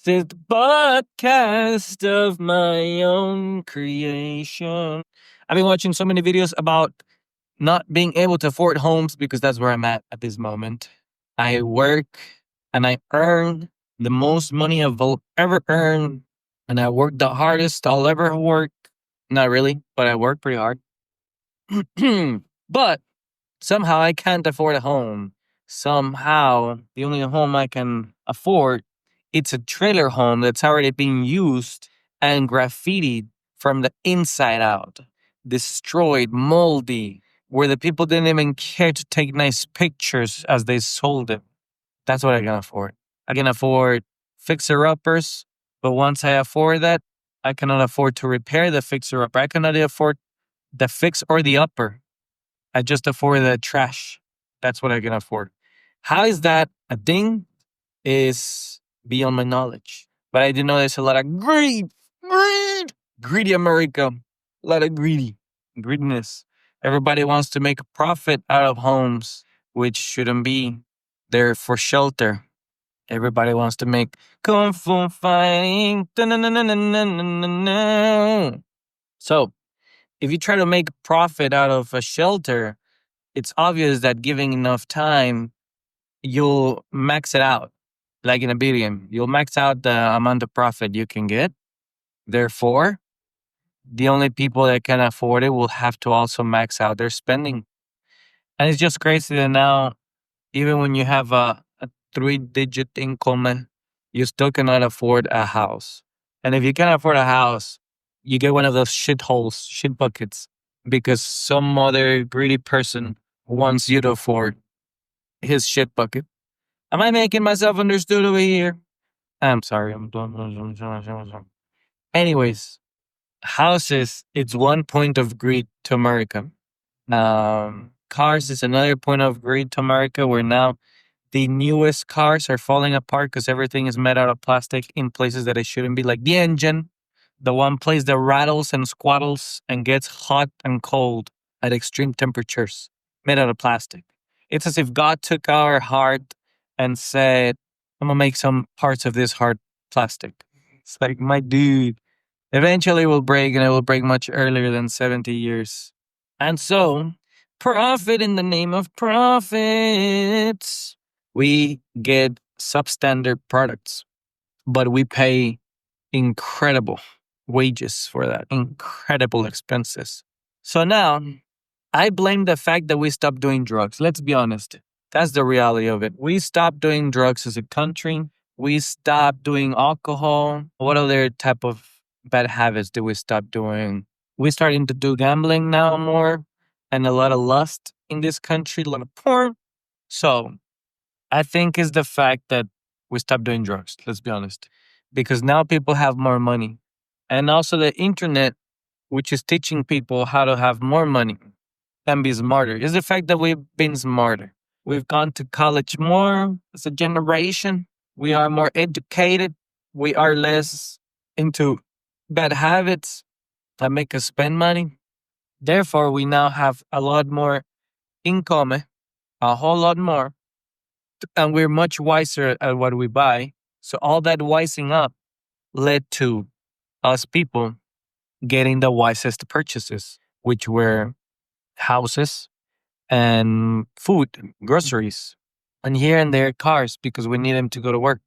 This is the podcast of my own creation. I've been watching so many videos about not being able to afford homes because that's where I'm at this moment. I work and I earn the most money I will ever earn, and I work the hardest I'll ever work. Not really, but I work pretty hard. But somehow I can't afford a home. Somehow the only home I can afford, it's a trailer home that's already being used and graffitied from the inside out. Destroyed, moldy, where the people didn't even care to take nice pictures as they sold it. That's what I can afford. I can afford fixer uppers, but once I afford that, I cannot afford to repair the fixer upper. I cannot afford the fix or the upper. I just afford the trash. That's what I can afford. How is that a thing? Is beyond my knowledge. But I do know there's a lot of greedy America. A lot of greediness. Everybody wants to make a profit out of homes, which shouldn't be. They're for shelter. Everybody wants to make kung fu fighting. Dun-dun-dun-dun-dun-dun-dun-dun. So, if you try to make profit out of a shelter, it's obvious that giving enough time, you'll max it out. Like in a video game, you'll max out the amount of profit you can get. Therefore, the only people that can afford it will have to also max out their spending. And it's just crazy that now, even when you have a 3-digit income, you still cannot afford a house. And if you can afford a house, you get one of those shitholes, shit buckets, because some other greedy person wants you to afford his shit bucket. Am I making myself understood over here? I'm sorry. Anyways, houses, it's one point of greed to America. Cars is another point of greed to America, where now the newest cars are falling apart because everything is made out of plastic in places that it shouldn't be, like the engine, the one place that rattles and squattles and gets hot and cold at extreme temperatures, made out of plastic. It's as if God took our heart and said, I'm gonna make some parts of this hard plastic. It's like, my dude, eventually it will break, and it will break much earlier than 70 years. And so, profit in the name of profits. We get substandard products, but we pay incredible wages for that, incredible expenses. So now I blame the fact that we stopped doing drugs. Let's be honest. That's the reality of it. We stopped doing drugs as a country. We stopped doing alcohol. What other type of bad habits did we stop doing? We're starting to do gambling now more, and a lot of lust in this country, a lot of porn. So I think it's the fact that we stopped doing drugs, let's be honest, because now people have more money. And also the internet, which is teaching people how to have more money and be smarter, is the fact that we've been smarter. We've gone to college more as a generation. We are more educated. We are less into bad habits that make us spend money. Therefore, we now have a lot more income, a whole lot more, and we're much wiser at what we buy. So all that wising up led to us people getting the wisest purchases, which were houses and food, groceries, and here and there cars, because we need them to go to work.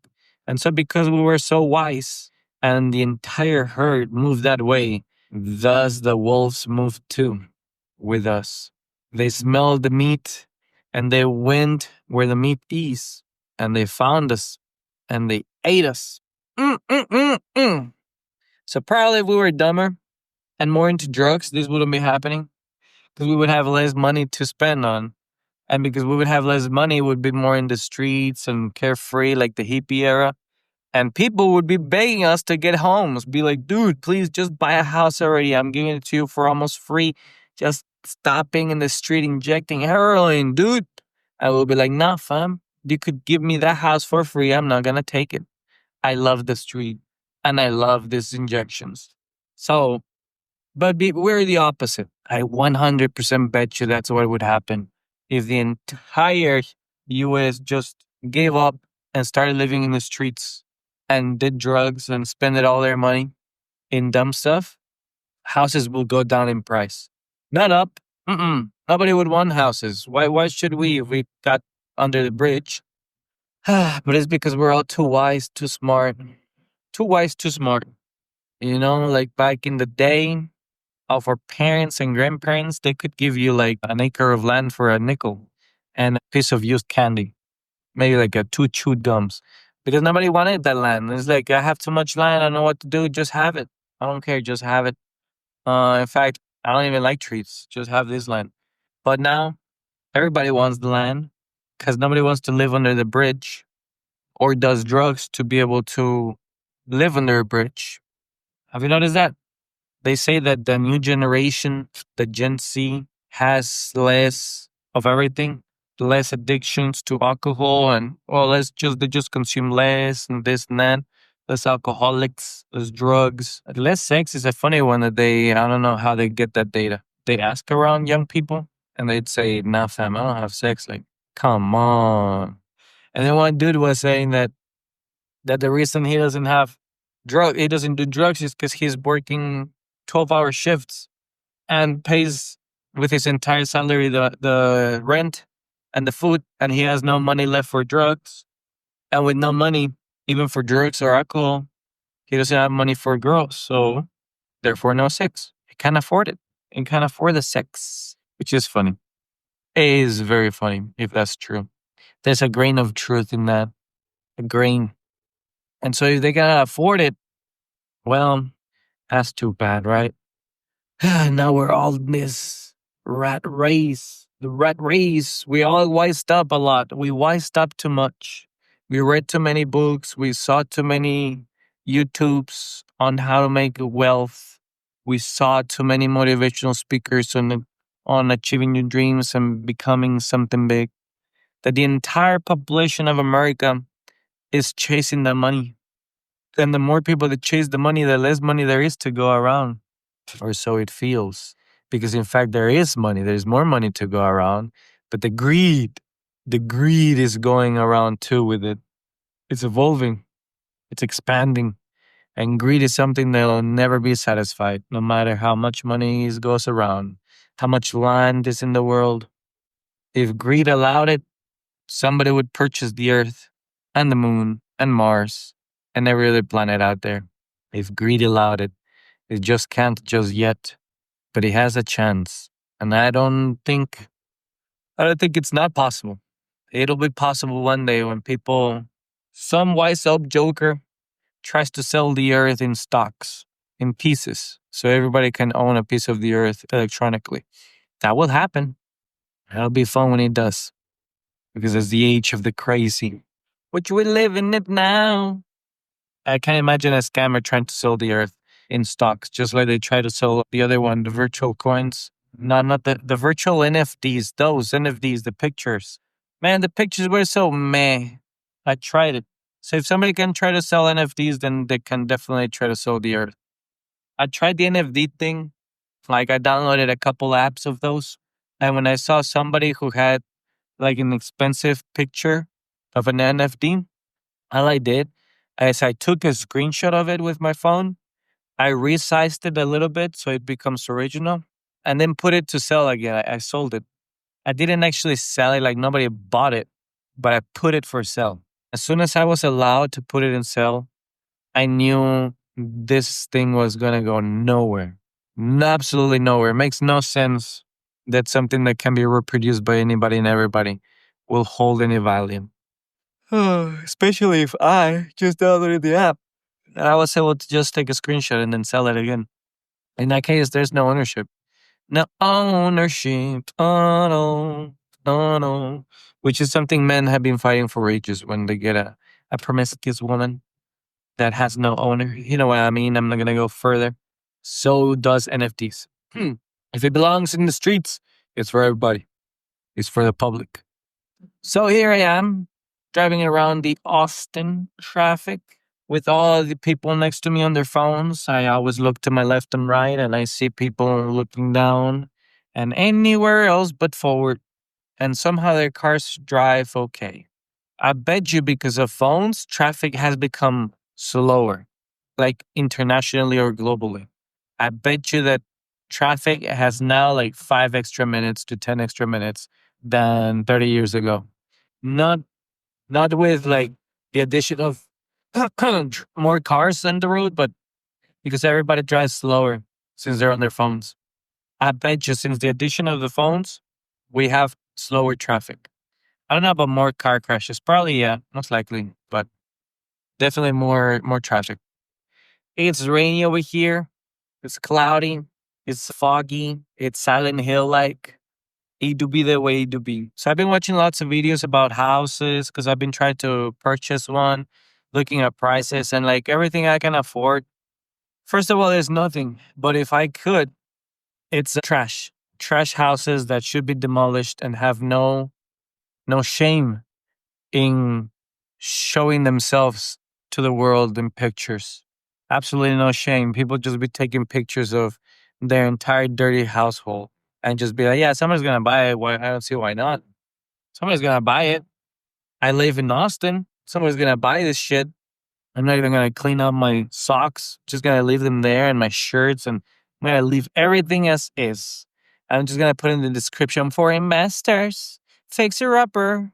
And so because we were so wise and the entire herd moved that way, thus the wolves moved too with us. They smelled the meat and they went where the meat is, and they found us and they ate us. Mm. So probably if we were dumber and more into drugs, this wouldn't be happening, because we would have less money to spend on. And because we would have less money, we would be more in the streets and carefree like the hippie era. And people would be begging us to get homes, be like, dude, please just buy a house already. I'm giving it to you for almost free. Just stop being in the street injecting heroin, dude. I will be like, nah, fam. You could give me that house for free. I'm not going to take it. I love the street and I love these injections. So, but we're the opposite. I 100% bet you that's what would happen if the entire US just gave up and started living in the streets. and did drugs and spent all their money in dumb stuff, houses will go down in price. Not up. Mm-mm. Nobody would want houses. Why should we if we got under the bridge? But it's because we're all too wise, too smart. Too wise, too smart. You know, like back in the day of our parents and grandparents, they could give you like an acre of land for a nickel and a piece of used candy, maybe like a two chewed gums, because nobody wanted that land. It's like, I have too much land. I don't know what to do. Just have it. I don't care. Just have it. In fact, I don't even like trees. Just have this land. But now everybody wants the land because nobody wants to live under the bridge or does drugs to be able to live under a bridge. Have you noticed that? They say that the new generation, the Gen Z, has less of everything, less addictions to alcohol, and well, they just consume less and this and that. Less alcoholics, less drugs, less sex is a funny one that I don't know how they get that data. They ask around young people and they'd say, nah, fam, I don't have sex. Like, come on. And then one dude was saying that the reason he doesn't do drugs is because he's working 12-hour shifts and pays with his entire salary the rent and the food, and he has no money left for drugs. And with no money, even for drugs or alcohol, he doesn't have money for girls. So therefore, no sex. He can't afford it. He can't afford the sex, which is funny. It is very funny if that's true. There's a grain of truth in that, a grain. And so if they cannot afford it, well, that's too bad, right? Now we're all in this rat race. The rat race. We all wised up a lot. We wised up too much. We read too many books. We saw too many YouTubes on how to make wealth. We saw too many motivational speakers on achieving your dreams and becoming something big. That the entire population of America is chasing the money. And the more people that chase the money, the less money there is to go around, or so it feels. Because in fact, there is money, there's more money to go around, but the greed is going around too with it. It's evolving, it's expanding, and greed is something that'll never be satisfied, no matter how much money goes around, how much land is in the world. If greed allowed it, somebody would purchase the earth and the moon and Mars and every other planet out there. If greed allowed it, it just can't just yet, but it has a chance. And I don't think it's not possible. It'll be possible one day when some wise up joker tries to sell the earth in stocks, in pieces, so everybody can own a piece of the earth electronically. That will happen. It'll be fun when it does, because it's the age of the crazy, which we live in it now. I can't imagine a scammer trying to sell the earth in stocks, just like they try to sell the other one, the virtual coins. No, not the virtual NFTs, those NFTs, the pictures. Man, the pictures were so meh. I tried it. So if somebody can try to sell NFTs, then they can definitely try to sell the earth. I tried the NFT thing. Like I downloaded a couple apps of those. And when I saw somebody who had like an expensive picture of an NFT, all I did is I took a screenshot of it with my phone. I resized it a little bit so it becomes original and then put it to sell again. I sold it. I didn't actually sell it, like nobody bought it, but I put it for sale. As soon as I was allowed to put it in sale, I knew this thing was going to go nowhere. Absolutely nowhere. It makes no sense that something that can be reproduced by anybody and everybody will hold any value. Especially if I just downloaded the app. I was able to just take a screenshot and then sell it again. In that case, there's no ownership. No ownership. Oh no. Oh no. Which is something men have been fighting for ages when they get a promiscuous woman that has no owner. You know what I mean? I'm not going to go further. So does NFTs. If it belongs in the streets, it's for everybody. It's for the public. So here I am, driving around the Austin traffic with all the people next to me on their phones. I always look to my left and right and I see people looking down and anywhere else but forward. And somehow their cars drive okay. I bet you because of phones, traffic has become slower, like internationally or globally. I bet you that traffic has now like 5 extra minutes to 10 extra minutes than 30 years ago. Not not with like the addition of more cars on the road, but because everybody drives slower since they're on their phones. I bet you since the addition of the phones, we have slower traffic. I don't know about more car crashes. Probably, yeah, most likely, but definitely more traffic. It's rainy over here. It's cloudy. It's foggy. It's Silent Hill like. It do be the way it do be. So I've been watching lots of videos about houses because I've been trying to purchase one, looking at prices and like everything I can afford. First of all, there's nothing. But if I could, it's trash. Trash houses that should be demolished and have no shame in showing themselves to the world in pictures. Absolutely no shame. People just be taking pictures of their entire dirty household and just be like, yeah, somebody's gonna buy it. Why I don't see why not. Somebody's gonna buy it. I live in Austin. Somebody's gonna buy this shit. I'm not even gonna clean up my socks. Just gonna leave them there and my shirts and I'm gonna leave everything as is. I'm just gonna put in the description for investors, fixer upper.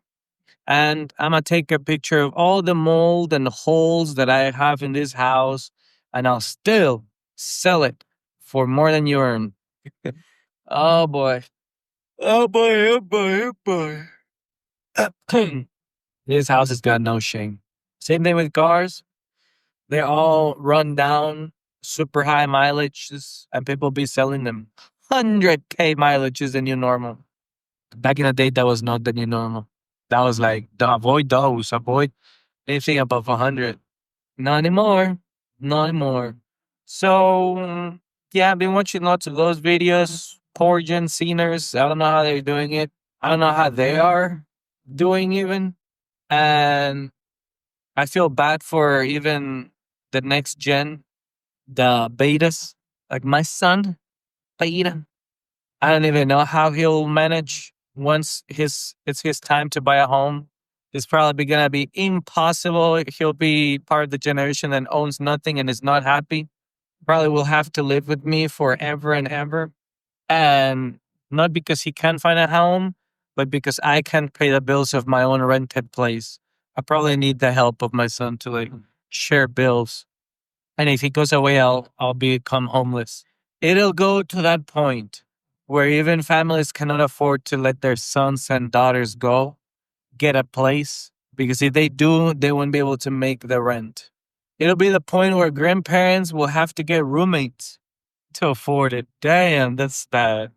And I'm gonna take a picture of all the mold and holes that I have in this house, and I'll still sell it for more than you earn. Oh boy. Oh boy, oh boy, oh boy. This house has got no shame. Same thing with cars. They all run down, super high mileages, and people be selling them 100K mileage is the new normal. Back in the day, that was not the new normal. That was like, avoid those, avoid anything above 100. Not anymore. Not anymore. So, yeah, I've been watching lots of those videos. Poor Gen Ceners. I don't know how they're doing it. I don't know how they are doing even. And I feel bad for even the next gen, the betas, like my son, beta. I don't even know how he'll manage once it's his time to buy a home. It's probably gonna be impossible. He'll be part of the generation that owns nothing and is not happy. Probably will have to live with me forever and ever. And not because he can't find a home, but because I can't pay the bills of my own rented place. I probably need the help of my son to like share bills. And if he goes away, I'll become homeless. It'll go to that point where even families cannot afford to let their sons and daughters go get a place because if they do, they won't be able to make the rent. It'll be the point where grandparents will have to get roommates to afford it. Damn, that's bad.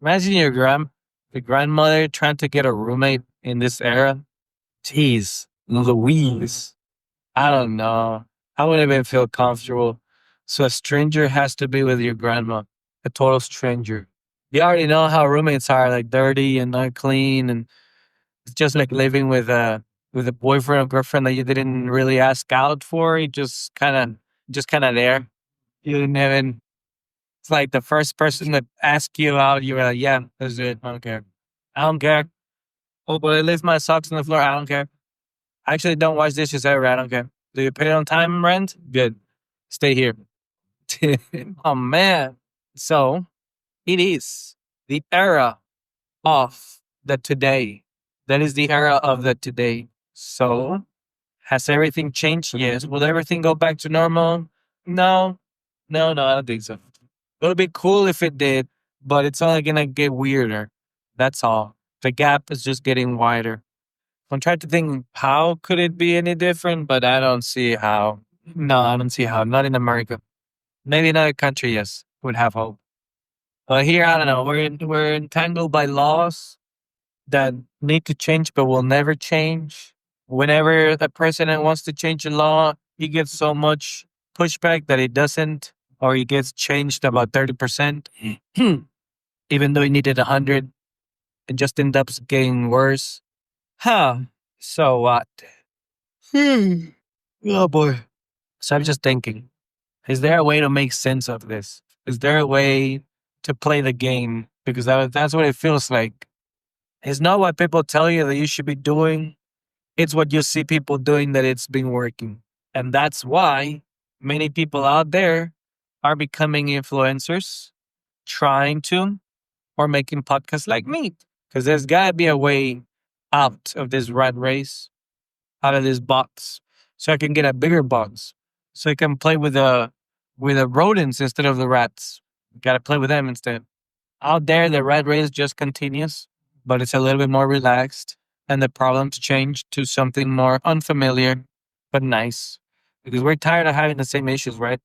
Imagine the grandmother trying to get a roommate in this era. Jeez, Louise. I don't know. I wouldn't even feel comfortable. So a stranger has to be with your grandma, a total stranger. You already know how roommates are, like dirty and not clean, and it's just like living with a boyfriend or girlfriend that you didn't really ask out for. You just kind of there. You didn't even. It's like the first person that asked you out, you were like, "Yeah, let's do it. I don't care. I don't care. Oh, but I leave my socks on the floor. I don't care. I actually don't wash dishes ever. I don't care. Do you pay on time rent? Good. Stay here." Oh man. So it is the era of the today. That is the era of the today. So has everything changed? Yes. Will everything go back to normal? No. No, I don't think so. It would be cool if it did, but it's only gonna get weirder. That's all. The gap is just getting wider. I'm trying to think how could it be any different, but I don't see how. No, I don't see how. Not in America. Maybe another country, yes, would have hope. But here, I don't know. We're entangled by laws that need to change, but will never change. Whenever the president wants to change a law, he gets so much pushback that it doesn't, or it gets changed about 30%, even though he needed 100. It just ends up getting worse. Huh. So what? Oh boy. So I'm just thinking, is there a way to make sense of this? Is there a way to play the game? Because that's what it feels like. It's not what people tell you that you should be doing. It's what you see people doing that it's been working. And that's why many people out there are becoming influencers, trying to, or making podcasts like me. Because there's got to be a way out of this rat race, out of this box, so I can get a bigger box, so I can play with the rodents instead of the rats. Got to play with them instead. Out there, the rat race just continues, but it's a little bit more relaxed, and the problems change to something more unfamiliar but nice, because we're tired of having the same issues, right?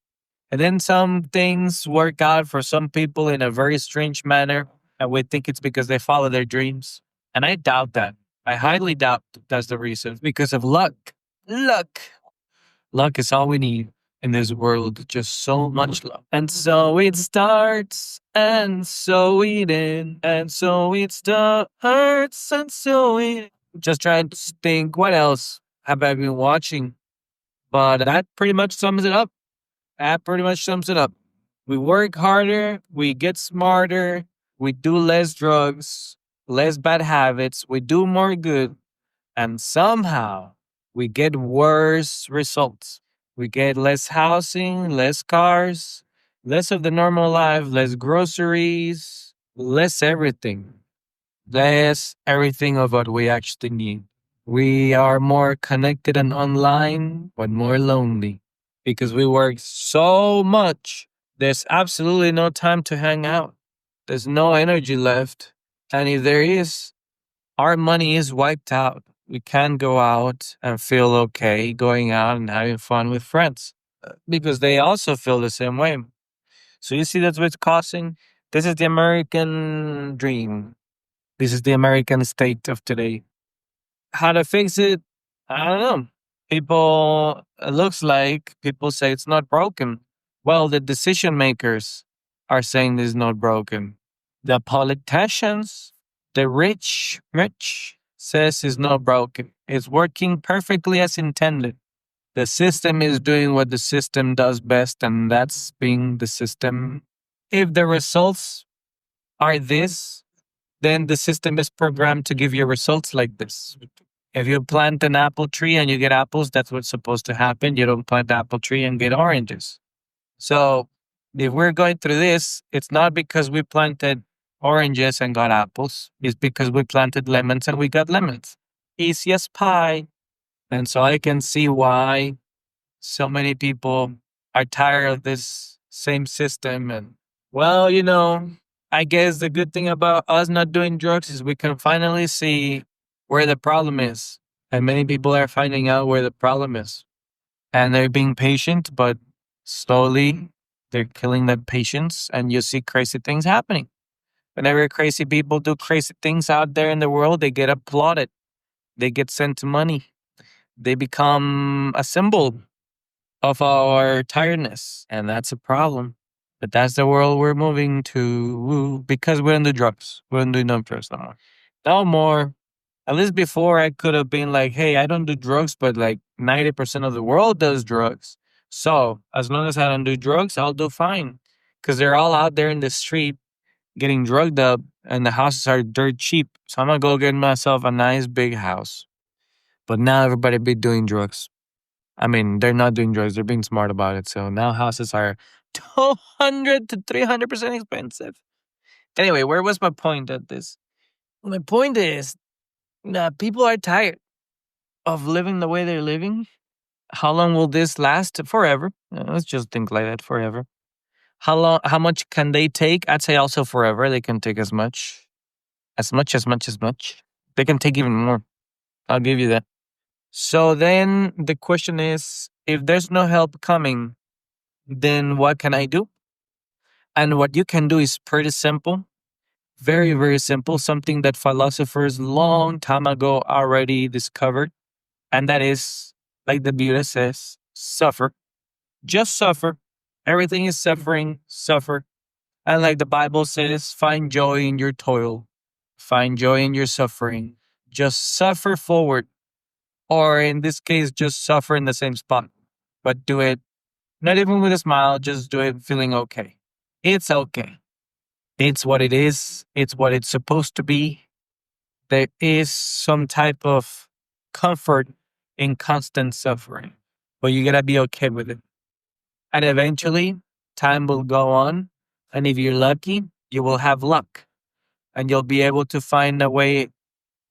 And then some things work out for some people in a very strange manner, and we think it's because they follow their dreams. And I doubt that. I highly doubt that's the reason because of luck. Luck. Luck is all we need in this world. Just so much luck. And so it starts, and so it ends, and so it starts, and so it. Just trying to think what else have I been watching, but that pretty much sums it up. That pretty much sums it up. We work harder, we get smarter, we do less drugs, less bad habits, we do more good, and somehow we get worse results. We get less housing, less cars, less of the normal life, less groceries, less everything. Less everything of what we actually need. We are more connected and online, but more lonely because we work so much. There's absolutely no time to hang out. There's no energy left. And if there is, our money is wiped out. We can't go out and feel okay going out and having fun with friends because they also feel the same way. So you see, that's what's causing. This is the American dream. This is the American state of today. How to fix it? I don't know. People, it looks like people say it's not broken. Well, the decision makers are saying this is not broken. The politicians, the rich, says it's not broken. It's working perfectly as intended. The system is doing what the system does best, and that's being the system. If the results are this, then the system is programmed to give you results like this. If you plant an apple tree and you get apples, that's what's supposed to happen. You don't plant apple tree and get oranges. So if we're going through this, it's not because we planted oranges and got apples. It's because we planted lemons and we got lemons. Easy as pie. And so I can see why so many people are tired of this same system. And well, I guess the good thing about us not doing drugs is we can finally see where the problem is. And many people are finding out where the problem is. And they're being patient, but slowly they're killing that patience. And you see crazy things happening. Whenever crazy people do crazy things out there in the world, they get applauded. They get sent money. They become a symbol of our tiredness. And that's a problem. But that's the world we're moving to because we don't do drugs. We don't do no drugs no more. No more. At least before I could have been like, hey, I don't do drugs, but like 90% of the world does drugs. So as long as I don't do drugs, I'll do fine. Because they're all out there in the street getting drugged up and the houses are dirt cheap. So I'm going to go get myself a nice big house. But now everybody be doing drugs. I mean, they're not doing drugs. They're being smart about it. So now houses are 200 to 300% expensive. Anyway, where was my point at this? My point is that people are tired of living the way they're living. How long will this last? Forever. Let's just think like that, forever. How much can they take? I'd say also forever. They can take as much. As much, as much, as much. They can take even more. I'll give you that. So then the question is, if there's no help coming, then what can I do? And what you can do is pretty simple. Very, very simple. Something that philosophers long time ago already discovered. And that is, like the Buddha says, suffer. Just suffer. Everything is suffering, suffer. And like the Bible says, find joy in your toil. Find joy in your suffering. Just suffer forward. Or in this case, just suffer in the same spot. But do it not even with a smile, just do it feeling okay. It's okay. It's what it is. It's what it's supposed to be. There is some type of comfort in constant suffering. but you gotta be okay with it. And eventually, time will go on. And if you're lucky, you will have luck and you'll be able to find a way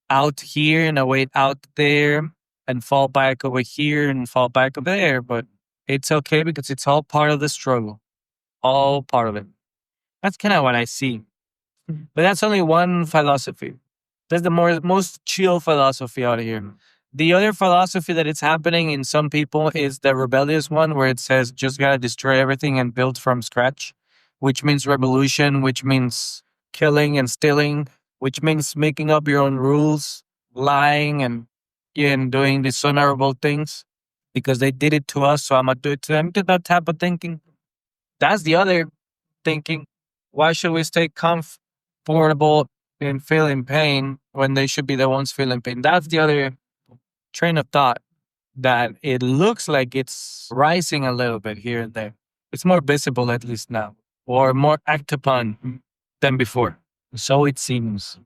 out here and a way out there and fall back over here and fall back over there. But it's okay because it's all part of the struggle, all part of it. That's kind of what I see. But that's only one philosophy. That's the most chill philosophy out of here. The other philosophy that it's happening in some people is the rebellious one, where it says just gotta destroy everything and build from scratch, which means revolution, which means killing and stealing, which means making up your own rules, lying and doing dishonorable things because they did it to us, so I'm gonna do it to them. That type of thinking. That's the other thinking. Why should we stay comfortable and feeling pain when they should be the ones feeling pain? That's the other train of thought that it looks like it's rising a little bit here and there. It's more visible, at least now, or more acted upon than before. So it seems.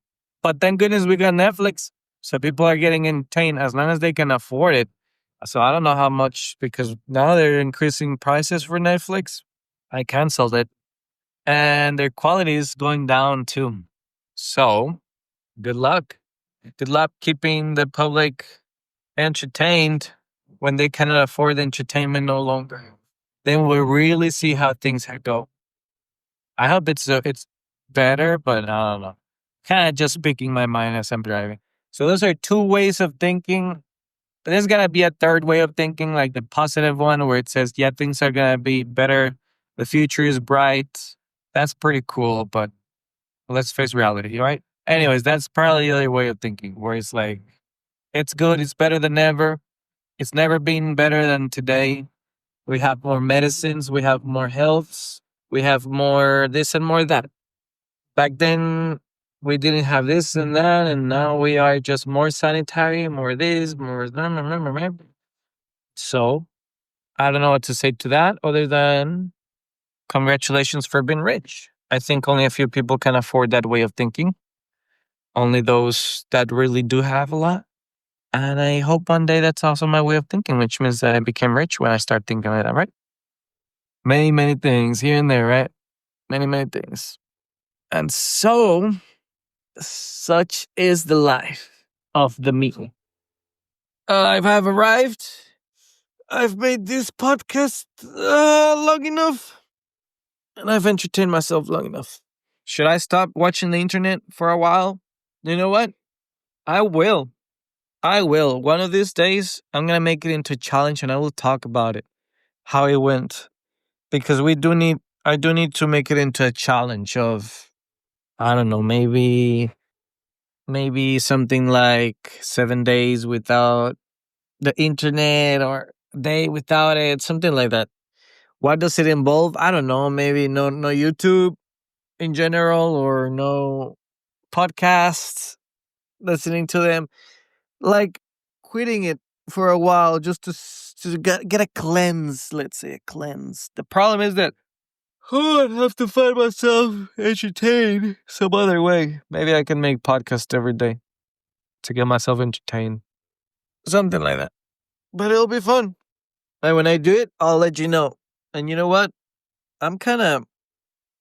But thank goodness we got Netflix. So people are getting entertained as long as they can afford it. So I don't know how much, because now they're increasing prices for Netflix. I canceled it. And their quality is going down too. So good luck. Good luck keeping the public entertained when they cannot afford entertainment no longer. Then we'll really see how things go. I hope it's better, but I don't know. Kind of just speaking my mind as I'm driving. So those are two ways of thinking. But there's gotta be a third way of thinking, like the positive one, where it says, "Yeah, things are gonna be better. The future is bright." That's pretty cool, but let's face reality, right? Anyways, that's probably the other way of thinking, where it's like, it's good, it's better than ever. It's never been better than today. We have more medicines, we have more healths, we have more this and more that. Back then, we didn't have this and that, and now we are just more sanitary, more this, more that. So, I don't know what to say to that other than congratulations for being rich. I think only a few people can afford that way of thinking. Only those that really do have a lot. And I hope one day that's also my way of thinking, which means that I became rich when I start thinking like that, right? Many, many things here and there, right? Many, many things. And so, such is the life of the me. I have arrived. I've made this podcast long enough. And I've entertained myself long enough. Should I stop watching the internet for a while? You know what? I will. I will. One of these days, I'm going to make it into a challenge and I will talk about it, how it went. Because I do need to make it into a challenge of, I don't know, maybe something like 7 days without the internet or a day without it, something like that. What does it involve? I don't know. Maybe no YouTube in general or no podcasts, listening to them. Like quitting it for a while just to get a cleanse, let's say a cleanse. The problem is that I'd have to find myself entertained some other way. Maybe I can make podcasts every day to get myself entertained. Something like that. But it'll be fun. And when I do it, I'll let you know. And you know what? Now that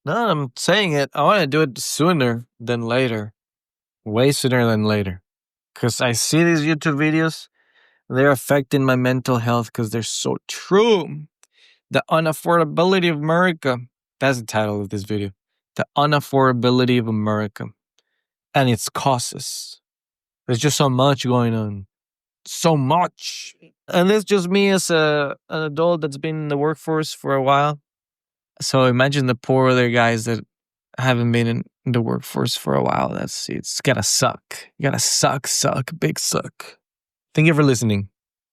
I'm saying it, I want to do it sooner than later. Way sooner than later. Because I see these YouTube videos, they're affecting my mental health because they're so true. The unaffordability of Murica. That's the title of this video. The unaffordability of America and its causes. There's just so much going on. So much. And it's just me as an adult that's been in the workforce for a while. So imagine the poor other guys that haven't been in the workforce for a while. It's gotta suck. You gotta suck, big suck. Thank you for listening.